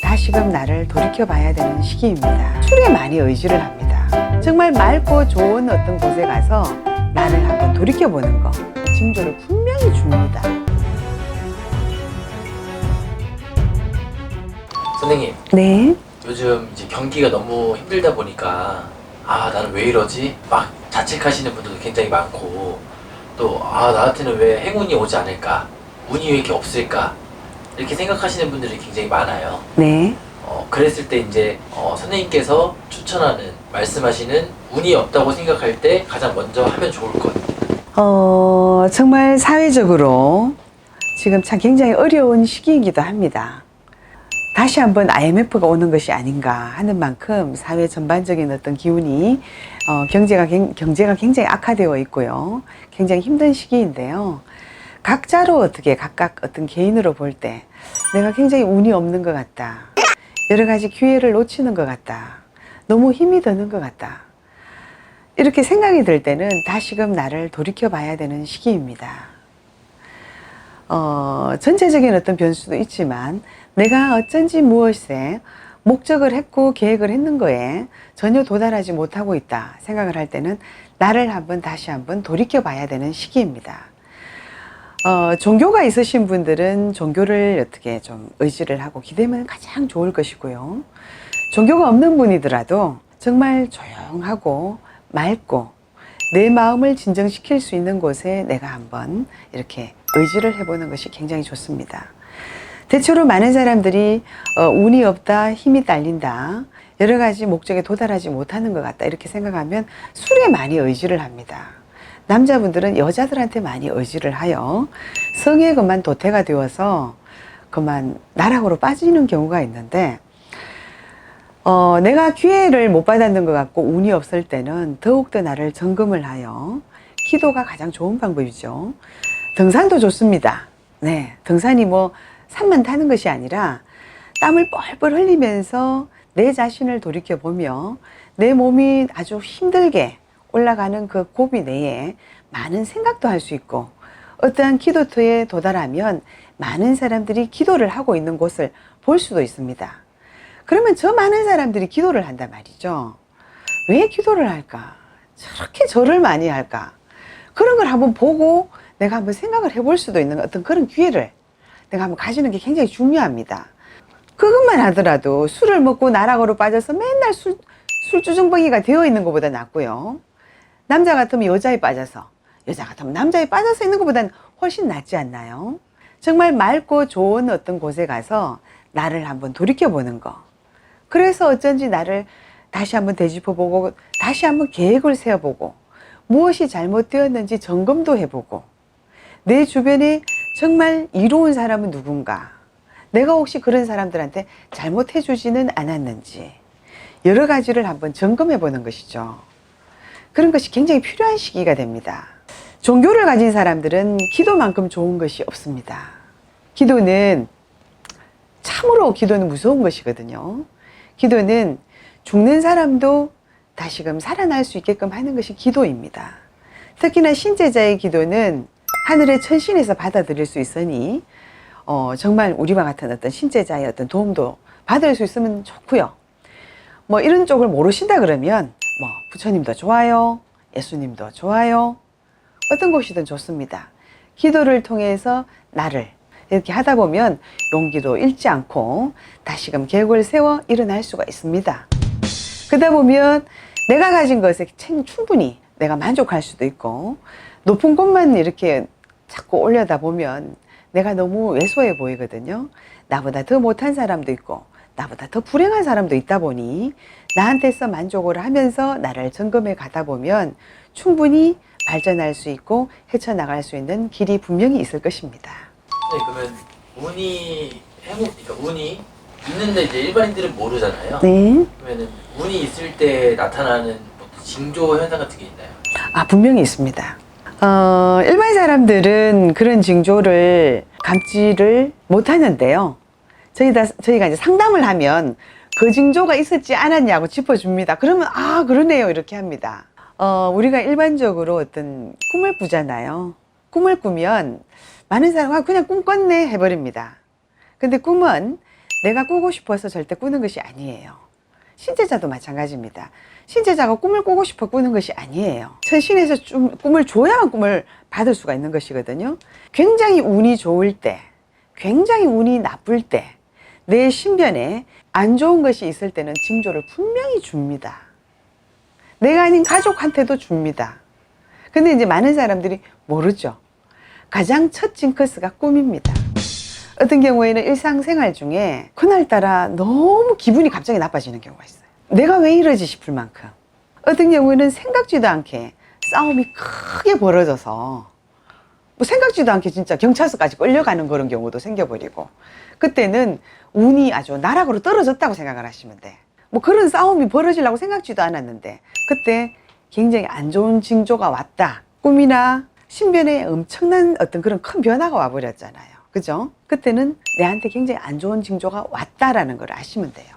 다시금 나를 돌이켜봐야 되는 시기입니다. 술에 많이 의지를 합니다. 정말 맑고 좋은 어떤 곳에 가서 나를 한번 돌이켜보는 거, 징조를 분명히 줍니다. 선생님, 네. 요즘 이제 경기가 너무 힘들다 보니까 나는 왜 이러지? 막 자책하시는 분들도 굉장히 많고, 또 나한테는 왜 행운이 오지 않을까? 운이 왜 이렇게 없을까? 이렇게 생각하시는 분들이 굉장히 많아요. 네. 그랬을 때 이제 선생님께서 추천하는, 말씀하시는 운이 없다고 생각할 때 가장 먼저 하면 좋을 것. 정말 사회적으로 지금 참 굉장히 어려운 시기이기도 합니다. 다시 한번 IMF가 오는 것이 아닌가 하는 만큼 사회 전반적인 어떤 기운이 경제가 굉장히 악화되어 있고요. 굉장히 힘든 시기인데요. 각자로 어떻게 각각 어떤 개인으로 볼 때 내가 굉장히 운이 없는 것 같다. 여러 가지 기회를 놓치는 것 같다. 너무 힘이 드는 것 같다. 이렇게 생각이 들 때는 다시금 나를 돌이켜 봐야 되는 시기입니다. 전체적인 어떤 변수도 있지만 내가 어쩐지 무엇에 목적을 했고 계획을 했는 거에 전혀 도달하지 못하고 있다 생각을 할 때는 나를 다시 한번 돌이켜 봐야 되는 시기입니다. 종교가 있으신 분들은 종교를 어떻게 좀 의지를 하고 기대면 가장 좋을 것이고요. 종교가 없는 분이더라도 정말 조용하고 맑고 내 마음을 진정시킬 수 있는 곳에 내가 한번 이렇게 의지를 해보는 것이 굉장히 좋습니다. 대체로 많은 사람들이 운이 없다, 힘이 딸린다, 여러 가지 목적에 도달하지 못하는 것 같다 이렇게 생각하면 술에 많이 의지를 합니다. 남자분들은 여자들한테 많이 의지를 하여 성에 그만 도태가 되어서 그만 나락으로 빠지는 경우가 있는데 내가 기회를 못 받았는 것 같고 운이 없을 때는 더욱더 나를 점검을 하여 기도가 가장 좋은 방법이죠. 등산도 좋습니다. 네, 등산이 산만 타는 것이 아니라 땀을 뻘뻘 흘리면서 내 자신을 돌이켜보며 내 몸이 아주 힘들게 올라가는 그 고비 내에 많은 생각도 할 수 있고 어떠한 기도터에 도달하면 많은 사람들이 기도를 하고 있는 곳을 볼 수도 있습니다. 그러면 저 많은 사람들이 기도를 한단 말이죠. 왜 기도를 할까? 저렇게 절을 많이 할까? 그런 걸 한번 보고 내가 한번 생각을 해볼 수도 있는 어떤 그런 기회를 내가 한번 가지는 게 굉장히 중요합니다. 그것만 하더라도 술을 먹고 나락으로 빠져서 맨날 술주정뱅이가 되어 있는 것보다 낫고요. 남자 같으면 여자에 빠져서, 여자 같으면 남자에 빠져서 있는 것보다는 훨씬 낫지 않나요? 정말 맑고 좋은 어떤 곳에 가서 나를 한번 돌이켜보는 거. 그래서 어쩐지 나를 다시 한번 되짚어보고 다시 한번 계획을 세워보고 무엇이 잘못되었는지 점검도 해보고 내 주변에 정말 이로운 사람은 누군가, 내가 혹시 그런 사람들한테 잘못해주지는 않았는지 여러 가지를 한번 점검해보는 것이죠. 그런 것이 굉장히 필요한 시기가 됩니다. 종교를 가진 사람들은 기도만큼 좋은 것이 없습니다. 기도는 참으로 무서운 것이거든요. 기도는 죽는 사람도 다시금 살아날 수 있게끔 하는 것이 기도입니다. 특히나 신제자의 기도는 하늘의 천신에서 받아들일 수 있으니 정말 우리와 같은 어떤 신제자의 어떤 도움도 받을 수 있으면 좋고요. 이런 쪽을 모르신다 그러면 부처님도 좋아요, 예수님도 좋아요, 어떤 곳이든 좋습니다. 기도를 통해서 나를 이렇게 하다 보면 용기도 잃지 않고 다시금 계획을 세워 일어날 수가 있습니다. 그러다 보면 내가 가진 것에 충분히 내가 만족할 수도 있고 높은 곳만 이렇게 자꾸 올려다 보면 내가 너무 왜소해 보이거든요. 나보다 더 못한 사람도 있고 나보다 더 불행한 사람도 있다 보니 나한테서 만족을 하면서 나를 점검해 가다 보면 충분히 발전할 수 있고 헤쳐나갈 수 있는 길이 분명히 있을 것입니다. 네, 그러면 그러니까 운이 있는데 이제 일반인들은 모르잖아요. 네. 그러면 운이 있을 때 나타나는 징조 현상 같은 게 있나요? 분명히 있습니다. 일반 사람들은 그런 징조를 감지를 못 하는데요. 저희가 이제 상담을 하면 그 징조가 있었지 않았냐고 짚어줍니다. 그러면 그러네요 이렇게 합니다. 우리가 일반적으로 어떤 꿈을 꾸잖아요. 꿈을 꾸면 많은 사람은 그냥 꿈 꿨네 해버립니다. 근데 꿈은 내가 꾸고 싶어서 절대 꾸는 것이 아니에요. 신재자도 마찬가지입니다. 신재자가 꿈을 꾸고 싶어 꾸는 것이 아니에요. 천신에서 좀 꿈을 줘야만 꿈을 받을 수가 있는 것이거든요. 굉장히 운이 좋을 때, 굉장히 운이 나쁠 때, 내 신변에 안 좋은 것이 있을 때는 징조를 분명히 줍니다. 내가 아닌 가족한테도 줍니다. 근데 이제 많은 사람들이 모르죠. 가장 첫 징크스가 꿈입니다. 어떤 경우에는 일상생활 중에 그날따라 너무 기분이 갑자기 나빠지는 경우가 있어요. 내가 왜 이러지 싶을 만큼. 어떤 경우에는 생각지도 않게 싸움이 크게 벌어져서 뭐 생각지도 않게 진짜 경찰서까지 끌려가는 그런 경우도 생겨버리고, 그때는 운이 아주 나락으로 떨어졌다고 생각을 하시면 돼. 뭐 그런 싸움이 벌어지려고 생각지도 않았는데 그때 굉장히 안 좋은 징조가 왔다. 꿈이나 신변에 엄청난 어떤 그런 큰 변화가 와버렸잖아요. 그죠? 그때는 내한테 굉장히 안 좋은 징조가 왔다라는 걸 아시면 돼요.